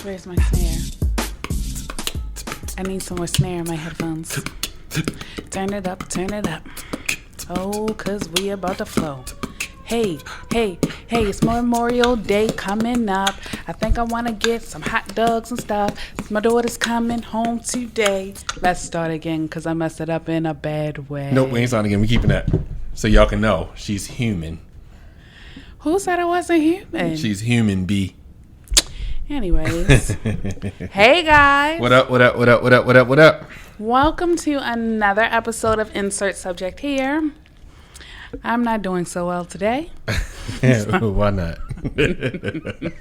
Where's my snare? I need some more snare in my headphones. Turn it up, turn it up. Oh, 'cause we about to flow. Hey, hey, hey, it's Memorial Day coming up. I think I want to get some hot dogs and stuff. My daughter's coming home today. Let's start again, 'cause I messed it up in a bad way. Nope, we ain't starting again. We keeping that. So y'all can know she's human. Who said I wasn't human? She's human, B. Anyways. Hey, guys. What up, what up, what up, what up, what up, what up? Welcome to another episode of Insert Subject Here. I'm not doing so well today. Why not?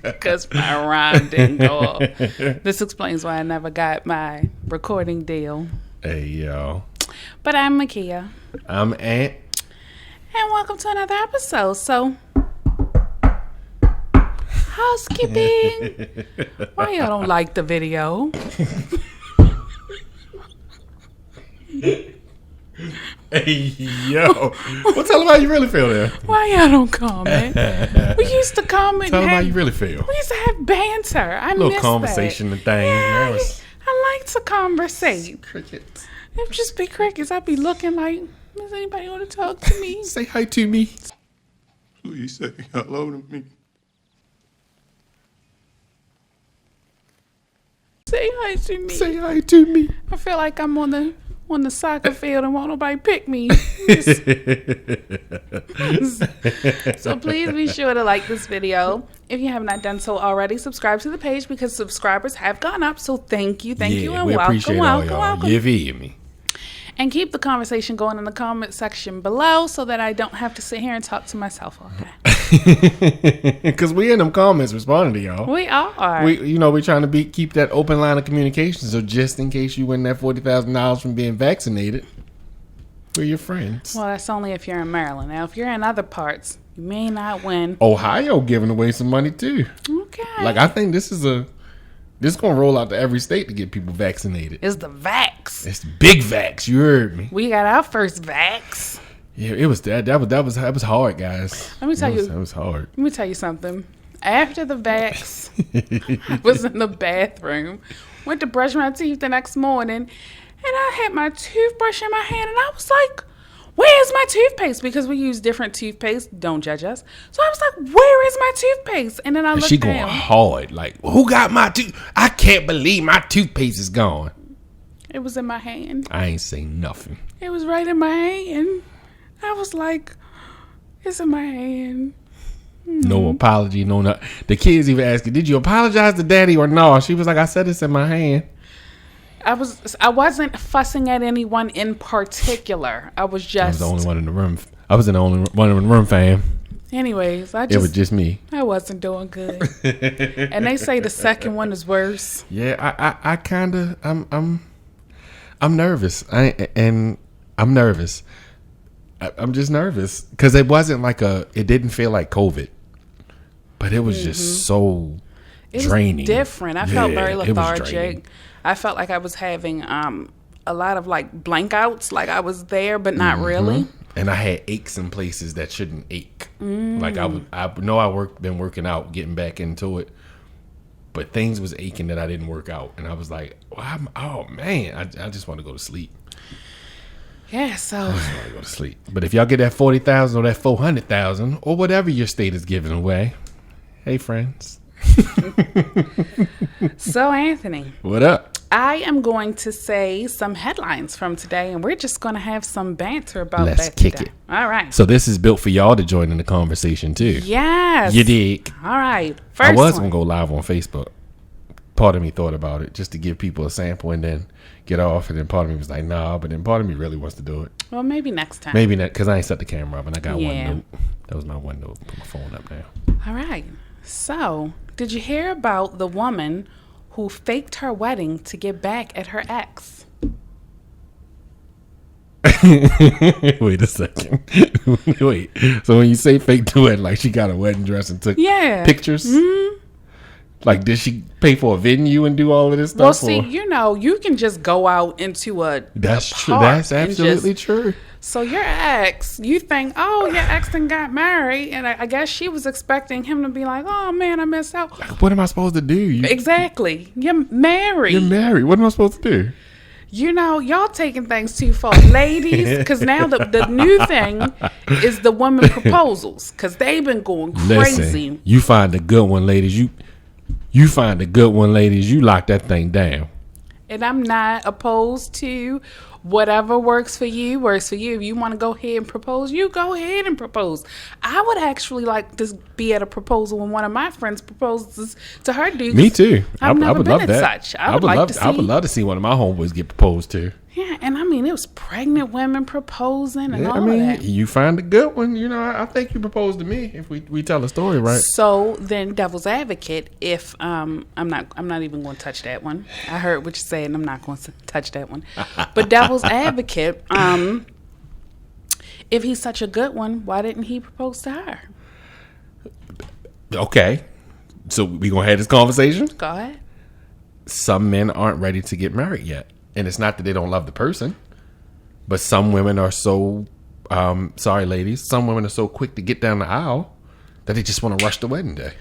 Because my rhyme didn't go off. This explains why I never got my recording deal. Hey, yo. But I'm Makia. I'm Aint. And welcome to another episode. So, housekeeping. Why y'all don't like the video? Hey, yo. Well, tell them how you really feel there. Why y'all don't comment? We used to comment. Tell them how you really feel. We used to have banter. I Little miss conversation that. and things. Yeah, I like to conversate. Crickets. It'd just be crickets. I'd be looking like, does anybody want to talk to me? Say hi to me. Please say hello to me. Say hi to me. Say hi to me. I feel like I'm on the soccer field and won't nobody pick me. So please be sure to like this video. If you have not done so already, subscribe to the page because subscribers have gone up. So thank you, and we appreciate welcome. y'all. You feel me? And keep the conversation going in the comment section below so that I don't have to sit here and talk to myself all day. Because we in them comments responding to y'all. We are. We're trying to keep that open line of communication. So just in case you win that $40,000 from being vaccinated, we're your friends. Well, that's only if you're in Maryland. Now, if you're in other parts, you may not win. Ohio giving away some money too. Okay. Like, I think this is going to roll out to every state to get people vaccinated. It's the vax. It's the big vax. You heard me. We got our first vax. Yeah, it was that was hard, guys. Let me tell you. That was hard. Let me tell you something. After the vax, I was in the bathroom, went to brush my teeth the next morning, and I had my toothbrush in my hand, and I was like, where's my toothpaste? Because we use different toothpaste. Don't judge us. So I was like, where is my toothpaste? And then I looked She down. going hard. Like, who got my I can't believe my toothpaste is gone. It was in my hand. I ain't saying nothing. It was right in my hand. I was like, it's in my hand. No apology, no not. The kids even asking, did you apologize to daddy or no? She was like, I said it's in my hand. I wasn't fussing at anyone in particular. I was just. I was the only one in the room. I was the only one in the room, fam. Anyways, it was just me. I wasn't doing good. And they say the second one is worse. Yeah, I kind of, I'm nervous. I'm nervous. I'm just nervous because it wasn't it didn't feel like COVID, but it was just so draining. It was different. I felt very lethargic. I felt like I was having a lot of like blankouts, like I was there, but not really. And I had aches in places that shouldn't ache. Like I know been working out, getting back into it, but things was aching that I didn't work out, and I was like, oh man, I just want to go to sleep. Yeah, so I just want to go to sleep. But if y'all get that 40,000 or that 400,000 or whatever your state is giving away, hey friends. So Anthony, what up? I am going to say some headlines from today, and we're just going to have some banter about Let's that kick today. it. All right. So this is built for y'all to join in the conversation too. Yes. You dig? All right. First I was one. going to go live on Facebook. Part of me thought about it just to give people a sample and then get off. And then part of me was like, nah. But then part of me really wants to do it. Well, maybe next time. Maybe not, because I ain't set the camera up and I got Yeah. one note. That was my one note. Put my phone up now. All right. So, did you hear about the woman who faked her wedding to get back at her ex? Wait a second. Wait. So when you say fake the wedding, like she got a wedding dress and took pictures? Mm-hmm. Like, did she pay for a venue and do all of this stuff? Well, see, you can just go out into That's true. That's absolutely true. So your ex, you think, oh, your ex done got married, and I guess she was expecting him to be like, oh man, I missed out. What am I supposed to do? Exactly. You're married. You're married. What am I supposed to do? You know, y'all taking things too far, ladies, because now the new thing is the women proposals, because they've been going crazy. Listen, you find a good one, ladies. You find a good one, ladies. You lock that thing down. And I'm not opposed to whatever works for you, works for you. If you want to go ahead and propose, you go ahead and propose. I would actually like to be at a proposal when one of my friends proposes to her dude. Me too. I've never would been love at that. such. I would like to see. I would love to see one of my homeboys get proposed to. Yeah, and I mean, it was pregnant women proposing and all I mean, of that. you find a good one. You know, I think you proposed to me if we tell the story right. So then, devil's advocate, if I'm not even going to touch that one. I heard what you said, and I'm not going to touch that one. But devil's advocate, if he's such a good one, why didn't he propose to her? Okay, so we gonna have this conversation. Go ahead. Some men aren't ready to get married yet, and it's not that they don't love the person, but some women are so sorry, ladies. Some women are so quick to get down the aisle that they just want to rush the wedding day.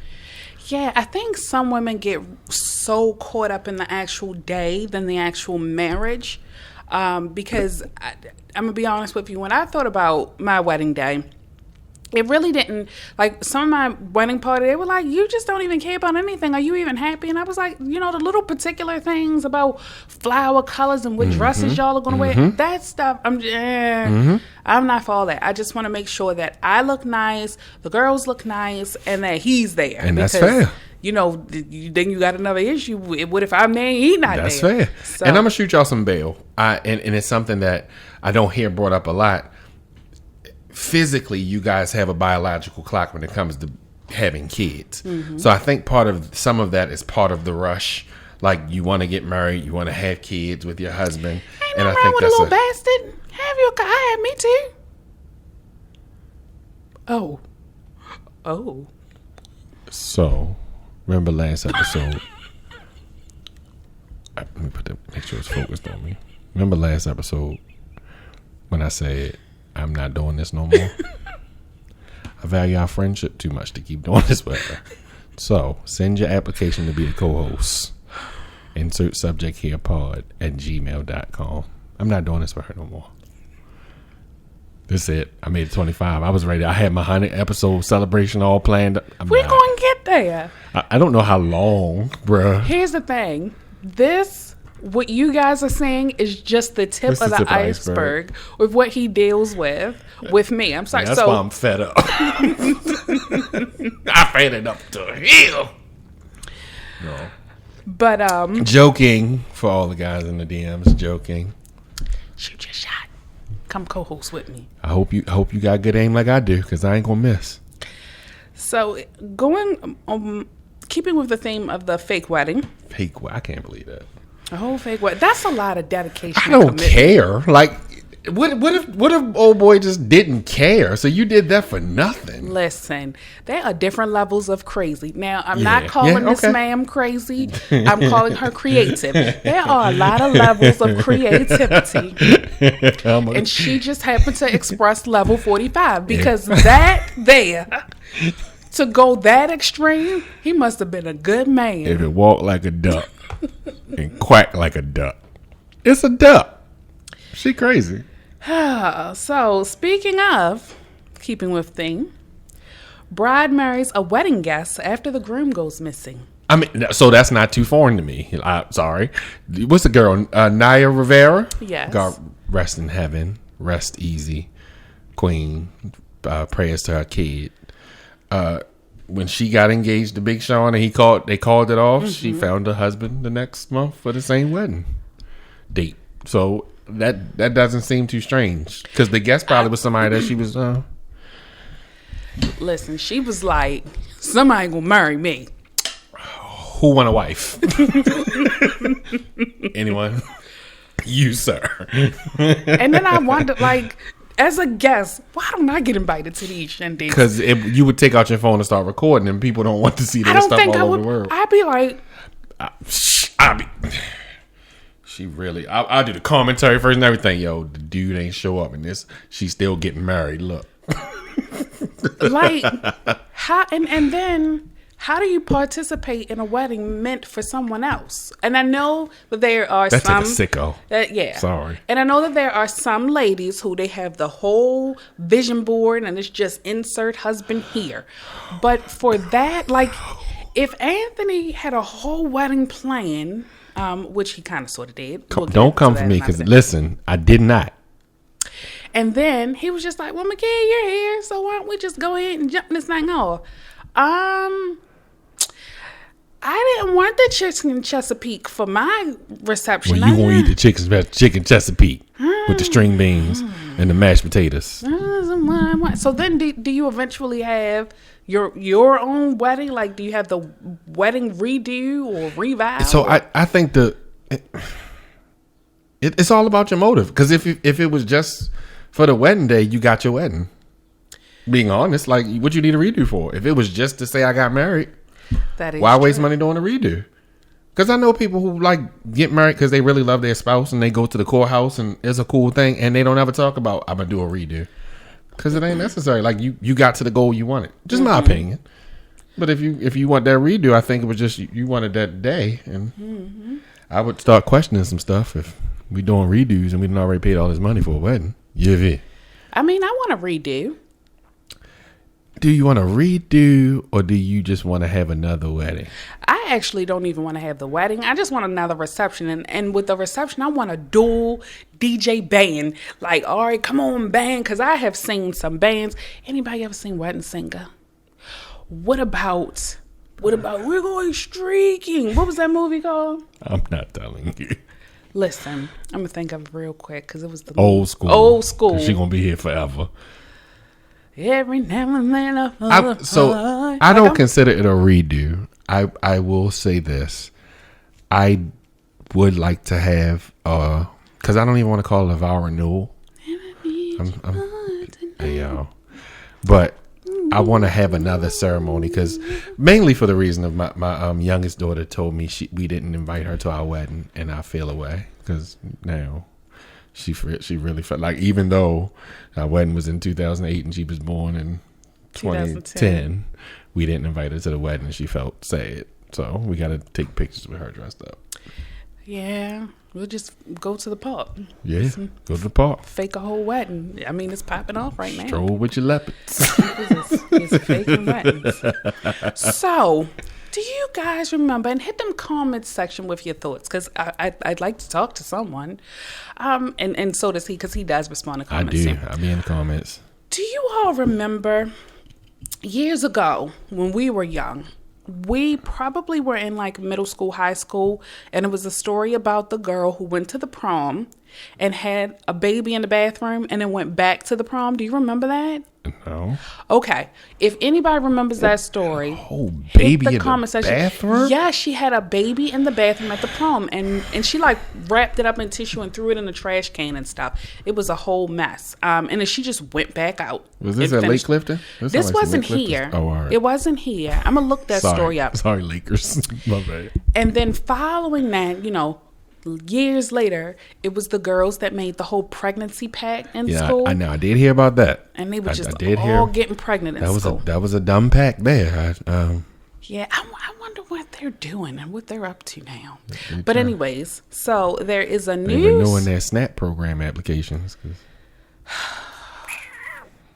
Yeah, I think some women get so caught up in the actual day than the actual marriage. Because I'm going to be honest with you, when I thought about my wedding day, it really didn't, like, some of my wedding party, they were like, you just don't even care about anything. Are you even happy? And I was like, you know, the little particular things about flower colors and what dresses y'all are going to wear, that stuff, I'm not for all that. I just want to make sure that I look nice, the girls look nice, and that he's there. And that's fair. You know, then you got another issue. What if I'm there and he not That's there? fair. So, And I'm going to shoot y'all some bail. And it's something that I don't hear brought up a lot. Physically, you guys have a biological clock when it comes to having kids. So I think some of that is part of the rush. Like, you want to get married, you want to have kids with your husband. Ain't And no I wrong think with a that's little bastard. Have your I had me too. Oh. So, remember last episode? Let me make sure it's focused on me. Remember last episode when I said, I'm not doing this no more? I value our friendship too much to keep doing this with her. So, send your application to be a co-host. Insert subject here pod@gmail.com. I'm not doing this with her no more. That's it. I made it 25. I was ready. I had my 100 episode celebration all planned. We're going to get there. I don't know how long, bruh. Here's the thing. What you guys are saying is just the tip of the iceberg with what he deals with me. I'm sorry. That's why I'm fed up. I fed it up to hell. No. But joking for all the guys in the DMs. Joking. Shoot your shot. Come co-host with me. I hope you got good aim like I do, because I ain't gonna miss. So going keeping with the theme of the fake wedding. I can't believe that. A whole fake wedding. That's a lot of dedication. I don't care. Like, what if old boy just didn't care? So you did that for nothing. Listen, there are different levels of crazy. Now, I'm not calling this ma'am crazy. I'm calling her creative. There are a lot of levels of creativity. And she just happened to express level 45 because to go that extreme, he must have been a good man. If it walked like a duck and quacked like a duck, it's a duck. She crazy. So, speaking of keeping with theme, bride marries a wedding guest after the groom goes missing. I mean, so that's not too foreign to me. Sorry. What's the girl? Naya Rivera? Yes. God rest in heaven. Rest easy. Queen. Prayers to her kid. When she got engaged to Big Sean and they called it off, she found her husband the next month for the same wedding date. So that doesn't seem too strange, because the guest probably was somebody that she was. Listen, she was like, somebody gonna marry me. Who want a wife? Anyone? You, sir. And then I wondered, like, as a guest, why don't I get invited to these shindigs? Because you would take out your phone and start recording, and people don't want to see that stuff all over the world. I'd be like, She really. I do the commentary first and everything. Yo, the dude ain't show up, and this she's still getting married. Look, like how and then how do you participate in a wedding meant for someone else? And I know that there are that's some like a sicko. Yeah, Sorry. And I know that there are some ladies who they have the whole vision board and it's just insert husband here. But for that, like, if Anthony had a whole wedding plan, which he kind of sort of did. Don't come for me because listen, I did not. And then he was just like, "Well, McKay, you're here, so why don't we just go ahead and jump this thing off?" I didn't want the chicken Chesapeake for my reception. Well, you gonna eat the chicken Chesapeake with the string beans and the mashed potatoes. So then, do you eventually have your own wedding? Like, do you have the wedding redo or revive? So I think it's all about your motive. Because if it was just for the wedding day, you got your wedding. Being honest, like, what you need a redo for? If it was just to say I got married. That is why waste true. money doing a redo? Because I know people who like get married because they really love their spouse and they go to the courthouse and it's a cool thing and they don't ever talk about I'm gonna do a redo because it ain't necessary. Like you got to the goal you wanted. Just my opinion. But if you want that redo, I think it was just you wanted that day, and I would start questioning some stuff if we doing redos and we didn't already paid all this money for a wedding. Yeah. I mean, I want to redo. Do you want to redo or do you just want to have another wedding? I actually don't even want to have the wedding. I just want another reception. And with the reception, I want a dual DJ band. Like, all right, come on, band. Because I have seen some bands. Anybody ever seen Wedding Singer? What about We're Going Streaking? What was that movie called? I'm not telling you. Listen, I'm going to think of it real quick because it was the Old school. Old school. She's going to be here forever. Every now and then I don't consider it a redo. I will say this. I would like to have because I don't even want to call it a vow renewal. But I want to have another ceremony because mainly for the reason of my youngest daughter told me we didn't invite her to our wedding, and I feel away because now she really felt like, even though our wedding was in 2008 and she was born in 2010, we didn't invite her to the wedding and she felt sad. So we got to take pictures with her dressed up. Yeah, we'll just go to the park. Yeah, go to the park. Fake a whole wedding. I mean, it's popping off right now. Stroll with your leopards. It's faking weddings. So, do you guys remember, and hit them comments section with your thoughts, because I'd like to talk to someone, and so does he, because he does respond to comments. I do. I'll be in the comments. Do you all remember years ago when we were young? We probably were in like middle school, high school, and it was a story about the girl who went to the prom and had a baby in the bathroom and then went back to the prom. Do you remember that? No. Okay. If anybody remembers that story, oh, baby hit the in comment the section. bathroom? Yeah, she had a baby in the bathroom at the prom, and she like wrapped it up in tissue and threw it in the trash can and stuff. It was a whole mess. And then she just went back out. Was this at Lake Clifton? This wasn't here. Oh, all right. It wasn't here. I'm gonna look that story up. Sorry, Lakers. My bad. And then following that, years later, it was the girls that made the whole pregnancy pact in school. I know. I did hear about that. And they were just all getting pregnant in school. That was a dumb pact there. Yeah, I wonder what they're doing and what they're up to now. But anyways, so there is a They new... renewing their SNAP program applications.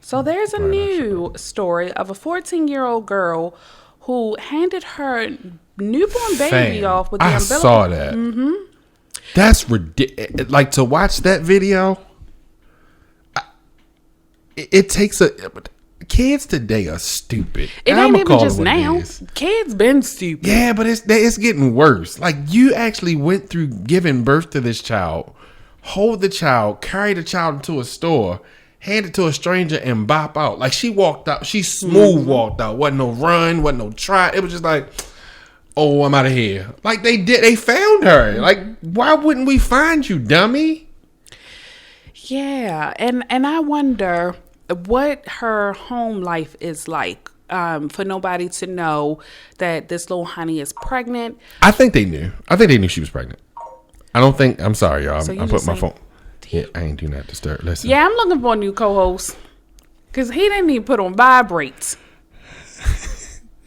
So there's a new story of a 14-year-old girl who handed her newborn baby off with the umbilical. I saw that. Mm-hmm. That's ridiculous. Like, to watch that video, it takes kids today are stupid. It ain't even just now. Kids been stupid. Yeah, but it's getting worse. Like, you actually went through giving birth to this child, hold the child, carry the child into a store, hand it to a stranger, and bop out. Like, she walked out. She smooth walked out. Wasn't no run. Wasn't no try. It was just like, oh, I'm out of here. Like, they found her. Like, why wouldn't we find you, dummy? Yeah, and I wonder what her home life is like, for nobody to know that this little honey is pregnant. I think they knew. I think they knew she was pregnant. I don't think. I'm sorry, y'all. So you I put just my ain't- phone. Yeah, I ain't do not disturb. Listen. Yeah, I'm looking for a new co-host. Because he didn't even put on vibrates.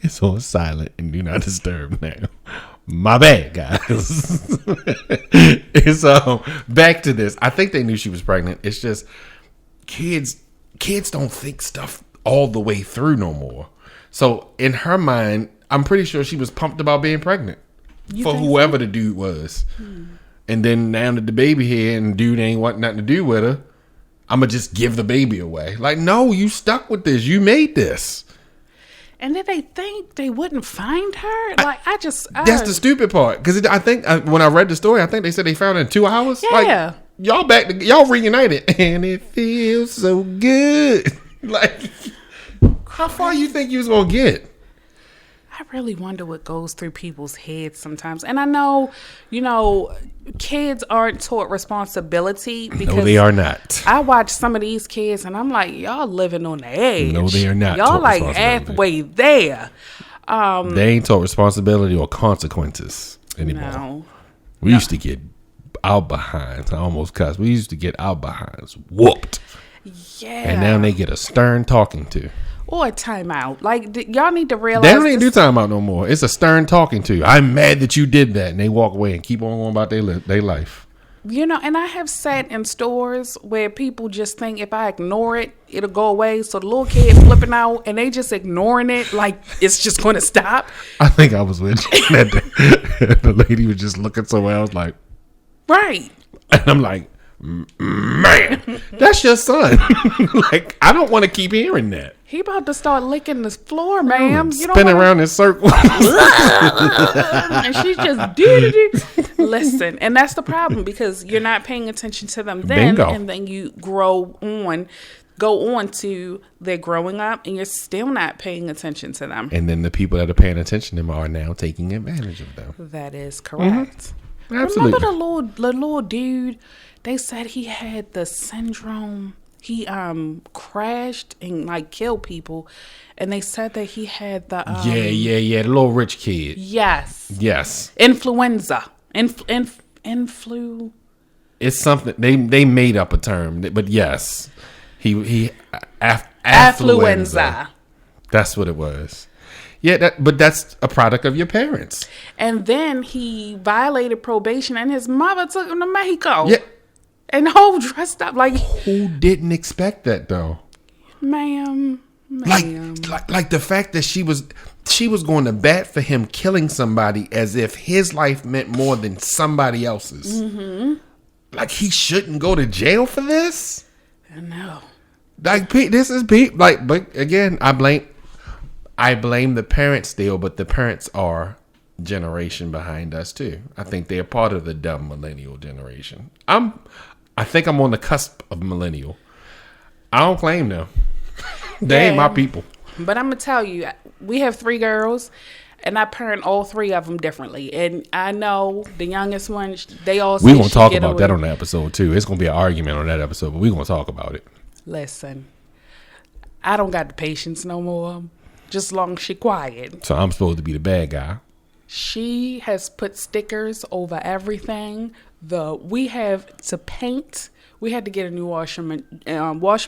It's on silent and do not disturb now. My bad, guys. It's back to this. I think they knew she was pregnant. It's just kids don't think stuff all the way through no more. So in her mind, I'm pretty sure she was pumped about being pregnant for whoever the dude was. And then now that the baby here and the dude ain't want nothing to do with her, I'm gonna just give the baby away. Like, no, you stuck with this. You made this. And did they think they wouldn't find her? Like, That's the stupid part. Because I think when I read the story, I think they said they found her in 2 hours. Yeah. Like, y'all reunited. And it feels so good. Like, how far you think you was going to get? I really wonder what goes through people's heads sometimes. And I know, kids aren't taught responsibility because No, they are not. I watch some of these kids and I'm like, y'all living on the edge. No, they are not Y'all taught like responsibility. halfway there. They ain't taught responsibility or consequences anymore. No. We used to get our behinds. I almost cussed. We used to get our behinds whooped. Yeah. And now they get a stern talking to. Or a timeout. Like, y'all need to realize. They don't even do timeout no more. It's a stern talking to. I'm mad that you did that. And they walk away and keep on going about their life. And I have sat in stores where people just think if I ignore it, it'll go away. So the little kid flipping out and they just ignoring it like it's just going to stop. I think I was with you that day. The lady was just looking somewhere else like. Right. And I'm like, man, that's your son. Like, I don't want to keep hearing that. He about to start licking the floor, ma'am. You don't Spinning wanna- around in circles. and she's just doo-doo-doo. Listen, and that's the problem because you're not paying attention to them then, Bingo. and then you go on to they're growing up, and you're still not paying attention to them. And then the people that are paying attention to them are now taking advantage of them. That is correct. Absolutely. Remember the little dude? They said he had the syndrome. He crashed and like killed people, and they said that he had the Yeah. The little rich kid. yes Yes. influ. It's something they made up a term, but yes, he Affluenza. That's what it was. Yeah, but that's a product of your parents. And then he violated probation, and his mother took him to Mexico. Yeah. And whole dressed up like, Who didn't expect that though? ma'am. Like the fact that she was going to bat for him killing somebody as if his life meant more than somebody else's. Mm-hmm. Like he shouldn't go to jail for this. I know. Like this is Pete. Like, but again, I blame the parents still, but the parents are generation behind us too. I think they're part of the dumb millennial generation. I think I'm on the cusp of millennial. I don't claim them. They ain't my people. But I'm going to tell you, we have 3 girls, and I parent all 3 of them differently. And I know the youngest one, they all say We're going to she talk get about away. that on the episode too. It's going to be an argument on that episode, but we're going to talk about it. Listen, I don't got the patience no more. Just long as she quiet. So I'm supposed to be the bad guy. She has put stickers over everything. We have to paint. We had to get a new washing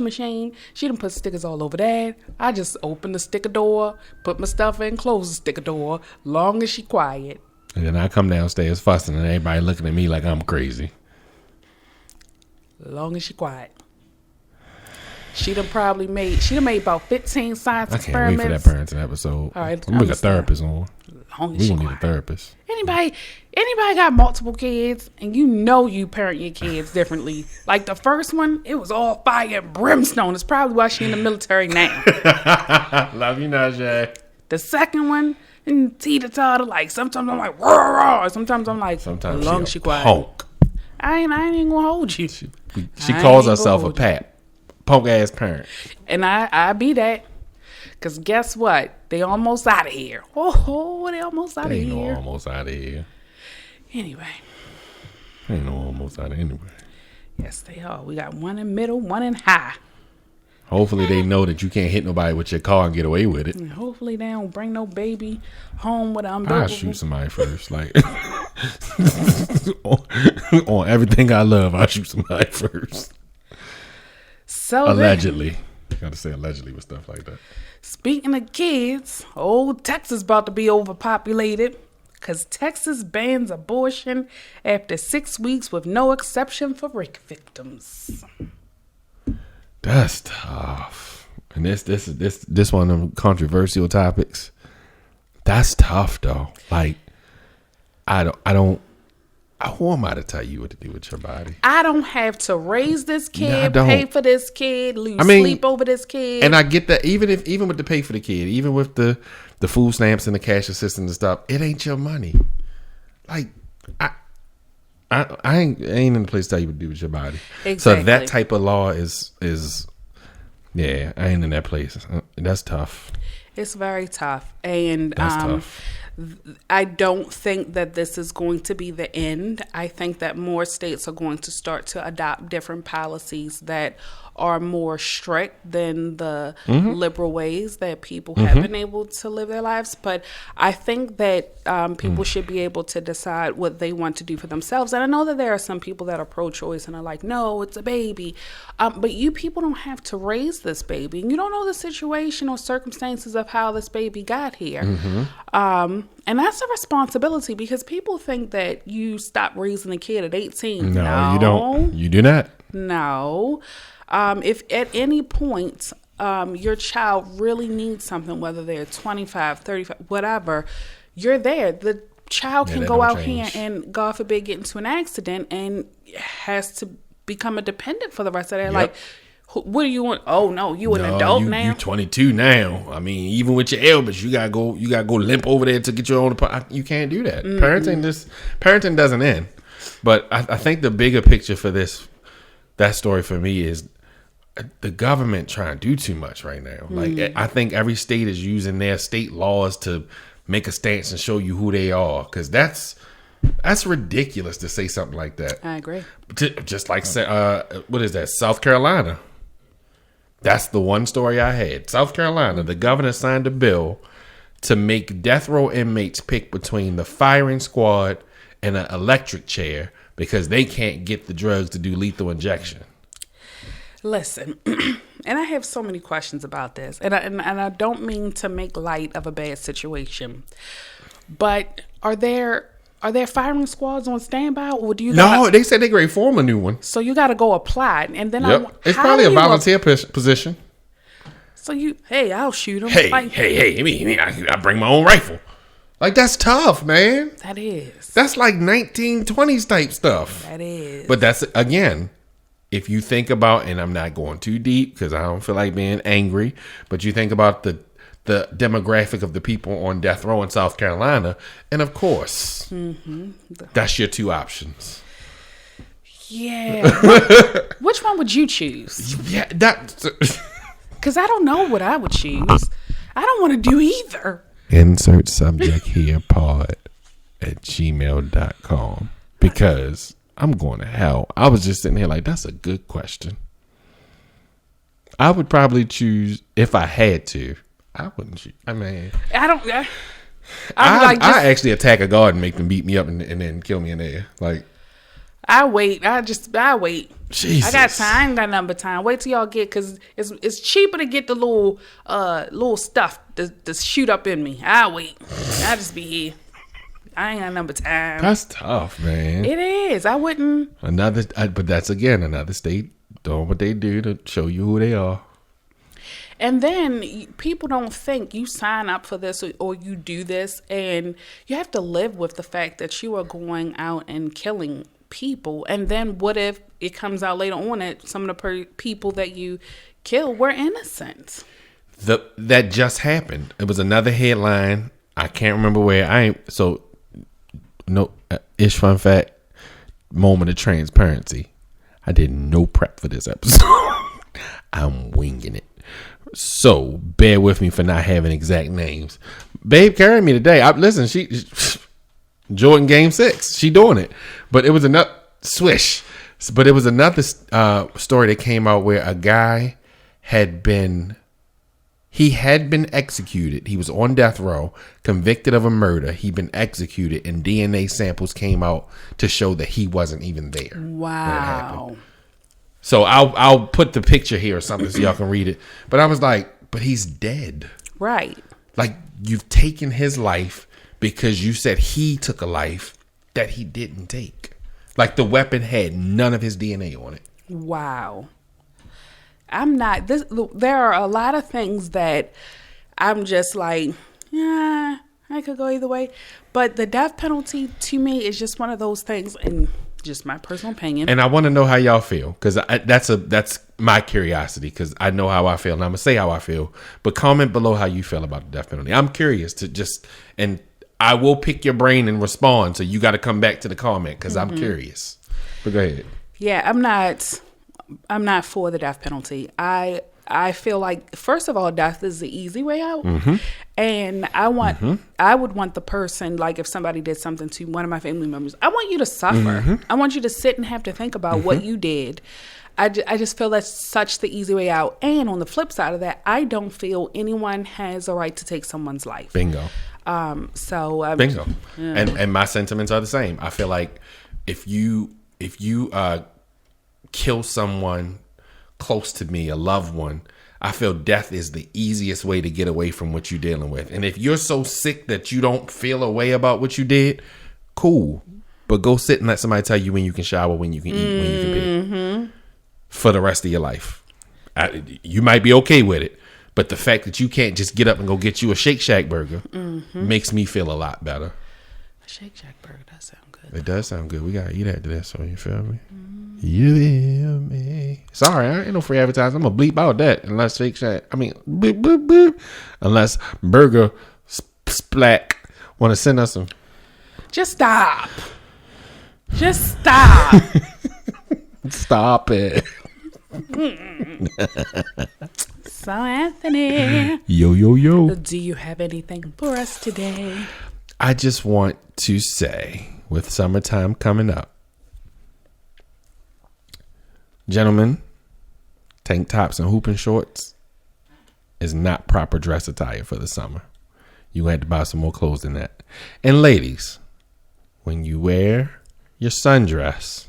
machine. She done put stickers all over that. I just open the sticker door, put my stuff in, close the sticker door, long as she quiet. And then I come downstairs fussing and everybody looking at me like I'm crazy. Long as she quiet. She done made about 15 science I can't experiments. wait for that parenting episode. All right, I'm going to get a therapist on. Long as We're she going to need a quiet. therapist. Anybody got multiple kids and you parent your kids differently. Like the first one, it was all fire and brimstone. It's probably why she in the military now. Love you, Najee. The second one, and teeter-totter, like sometimes I'm like, rah, rah. Sometimes I'm like, Sometimes as long as she she a quiet. punk. I ain't gonna hold you. She I calls ain't herself gonna a hold you. pap. Punk ass parent. And I be that. Because guess what? They almost out of here. Oh, they almost out of Ain't no here. almost out of here. Anyway. Ain't no almost out of anywhere. Yes, they are. We got one in middle, one in high. Hopefully they know that you can't hit nobody with your car and get away with it. And hopefully they don't bring no baby home with an I'll umbilical. shoot somebody first. Like on everything I love, I'll shoot somebody first. So Allegedly. Gotta say allegedly with stuff like that. Speaking of kids, old Texas about to be overpopulated because Texas bans abortion after 6 weeks with no exception for rape victims. That's tough. And this one of them controversial topics. That's tough though. Like who am I to tell you what to do with your body? I don't have to raise this kid, No, pay for this kid, sleep over this kid. And I get that even with the pay for the kid, even with the food stamps and the cash assistance and stuff, it ain't your money. Like I ain't in the place to tell you what to do with your body. Exactly. So that type of law is yeah, I ain't in that place. That's tough. It's very tough. And That's tough. I don't think that this is going to be the end. I think that more states are going to start to adopt different policies that are more strict than the liberal ways that people have been able to live their lives. But I think that people should be able to decide what they want to do for themselves. And I know that there are some people that are pro-choice and are like, no, it's a baby. But you people don't have to raise this baby. You don't know the situation or circumstances of how this baby got here. And that's a responsibility because people think that you stop raising a kid at 18. No, you don't. You do not. No. If at any point your child really needs something, whether they're 25, 35, whatever, you're there. The child can go out here and, God forbid, get into an accident and has to become a dependent for the rest of their life. What do you want? Oh no, you an adult now. You 22 now. I mean, even with your elbows, you gotta go limp over there to get your own. You can't do that. Parenting doesn't end. But I think the bigger picture for that story for me is the government trying to do too much right now. Like I think every state is using their state laws to make a stance and show you who they are, because that's ridiculous to say something like that. I agree. Just like what is that? South Carolina. That's the one story I had. South Carolina, the governor signed a bill to make death row inmates pick between the firing squad and an electric chair because they can't get the drugs to do lethal injection. Listen, and I have so many questions about this, and I don't mean to make light of a bad situation, but are there firing squads on standby, or do you? No, they said they grade form a new one. So you got to go apply, and then it's probably a volunteer position. So I'll shoot them. Hey, I bring my own rifle. Like, that's tough, man. That is. That's like 1920s type stuff. That is. But that's, again, if you think about, and I'm not going too deep because I don't feel like being angry, but you think about the demographic of the people on death row in South Carolina, and of course, that's your two options. Yeah. Which one would you choose? Yeah, because I don't know what I would choose. I don't want to do either. Insert subject here, pod@gmail.com, because I'm going to hell. I was just sitting here like, that's a good question. I would probably choose, if I had to. I wouldn't choose. I mean, I actually attack a guard and make them beat me up and then kill me in there. Like, I wait. Jesus. I got time. I ain't got nothing but time. Wait till y'all get, because it's cheaper to get the little stuff to shoot up in me. I wait. I just be here. I ain't got nothing but time. That's tough, man. It is. I wouldn't. But that's again another state doing what they do to show you who they are. And then people don't think you sign up for this or you do this, and you have to live with the fact that you are going out and killing people. And then what if it comes out later on that some of the people that you killed were innocent? That just happened. It was another headline. I can't remember where. Ish fun fact, moment of transparency. I did no prep for this episode. I'm winging it. So bear with me for not having exact names. Babe carried me today. She Jordan game 6. She doing it. But it was another swish. But it was another story that came out where a guy had been executed. He was on death row, convicted of a murder. He'd been executed, and DNA samples came out to show that he wasn't even there. Wow. So I'll put the picture here or something so y'all can read it. But I was like, but he's dead. Right. Like, you've taken his life because you said he took a life that he didn't take. Like, the weapon had none of his DNA on it. Wow. There are a lot of things that I'm just like, yeah, I could go either way. But the death penalty to me is just one of those things, and just my personal opinion. And I want to know how y'all feel, because that's my curiosity, because I know how I feel, and I'm going to say how I feel. But comment below how you feel about the death penalty. I'm curious to and I will pick your brain and respond, so you got to come back to the comment, because I'm curious. But go ahead. Yeah, I'm not for the death penalty. I feel like, first of all, death is the easy way out. And I would want the person, like if somebody did something to one of my family members, I want you to suffer. I want you to sit and have to think about what you did. I just feel that's such the easy way out. And on the flip side of that, I don't feel anyone has a right to take someone's life. Bingo. Bingo. Yeah. And my sentiments are the same. I feel like if you kill someone close to me, a loved one, I feel death is the easiest way to get away from what you're dealing with. And if you're so sick that you don't feel a way about what you did, cool. But go sit and let somebody tell you when you can shower, when you can eat, when you can bed for the rest of your life. You might be okay with it, but the fact that you can't just get up and go get you a Shake Shack burger makes me feel a lot better. A Shake Shack burger does sound good. It does sound good. We got to eat after this, so you feel me? You feel me? Sorry, I ain't no free advertising. I'm going to bleep out that unless Shake Shack. I mean, boop, boop, boop. Unless Burger Splack want to send us some. Just stop. Just stop. Stop it. So, Anthony. Yo. Do you have anything for us today? I just want to say, with summertime coming up, gentlemen, tank tops and hooping shorts is not proper dress attire for the summer. You had to buy some more clothes than that. And ladies, when you wear your sundress,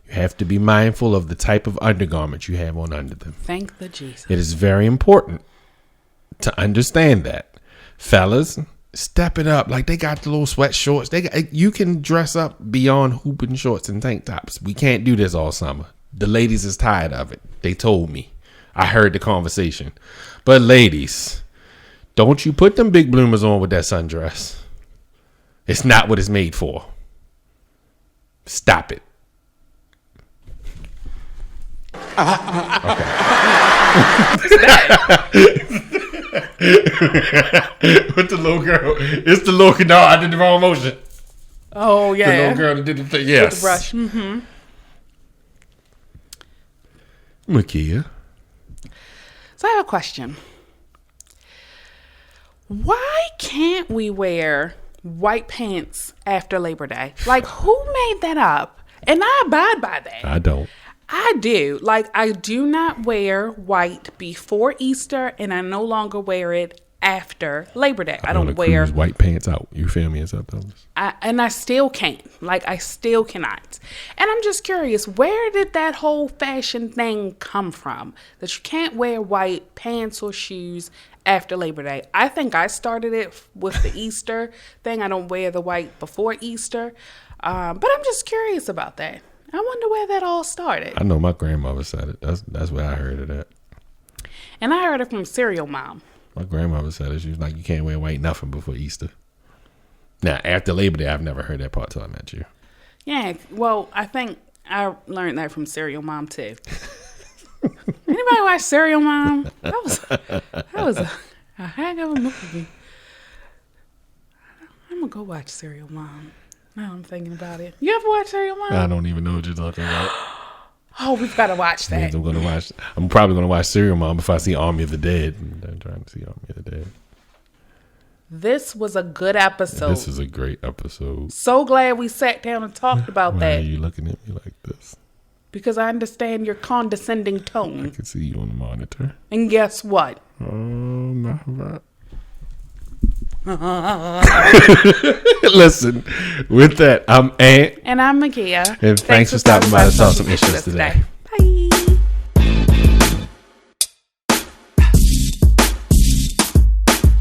you have to be mindful of the type of undergarment you have on under them. Thank the Jesus. It is very important to understand that. Fellas, step it up. Like, they got the little sweat shorts. You can dress up beyond hooping shorts and tank tops. We can't do this all summer. The ladies is tired of it. They told me. I heard the conversation. But ladies, don't you put them big bloomers on with that sundress. It's not what it's made for. Stop it. Okay. With the little girl. It's the little. No, I did the wrong motion. Oh, yeah. The little girl that did the thing. Yes. With the brush. Mm-hmm. Makia. So I have a question. Why can't we wear white pants after Labor Day? Like, who made that up? And I abide by that. I don't. I do. Like, I do not wear white before Easter, and I no longer wear it after Labor Day. I don't wear white pants out. You feel me? Is that and I still can't. Like, I still cannot. And I'm just curious, where did that whole fashion thing come from? That you can't wear white pants or shoes after Labor Day. I think I started it with the Easter thing. I don't wear the white before Easter. But I'm just curious about that. I wonder where that all started. I know my grandmother said it. That's where I heard it at. And I heard it from Cereal Mom. My grandmother said it. She was like, you can't wear white nothing before Easter. Now, after Labor Day, I've never heard that part till I met you. Yeah, well, I think I learned that from Cereal Mom, too. Anybody watch Cereal Mom? That was a heck of a movie. I'm going to go watch Cereal Mom. Now I'm thinking about it. You ever watch Cereal Mom? I don't even know what you're talking about. Oh, we've got to watch that. I'm probably going to watch Serial Mom if I see Army of the Dead. I'm trying to see Army of the Dead. This was a good episode. This is a great episode. So glad we sat down and talked about Why that. are you looking at me like this? because I understand your condescending I tone. can see you on the monitor. And guess what? Oh, not right. Listen, with that, I'm Ant. And I'm Makia. And thanks for stopping by to solve some issues today.